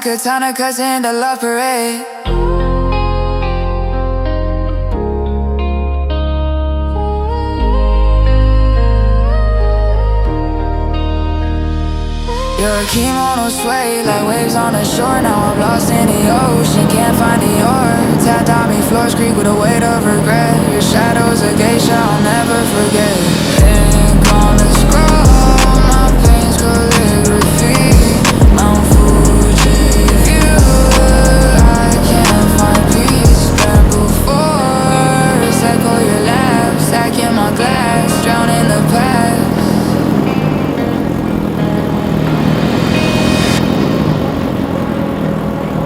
swing katana cuts in the love parade. Your kimono sway like waves on the shore. Now I'm lost in the ocean, can't find the ore. Tattooed me floors creak with the weight of regret. Your shadow's a geisha I'll never forget.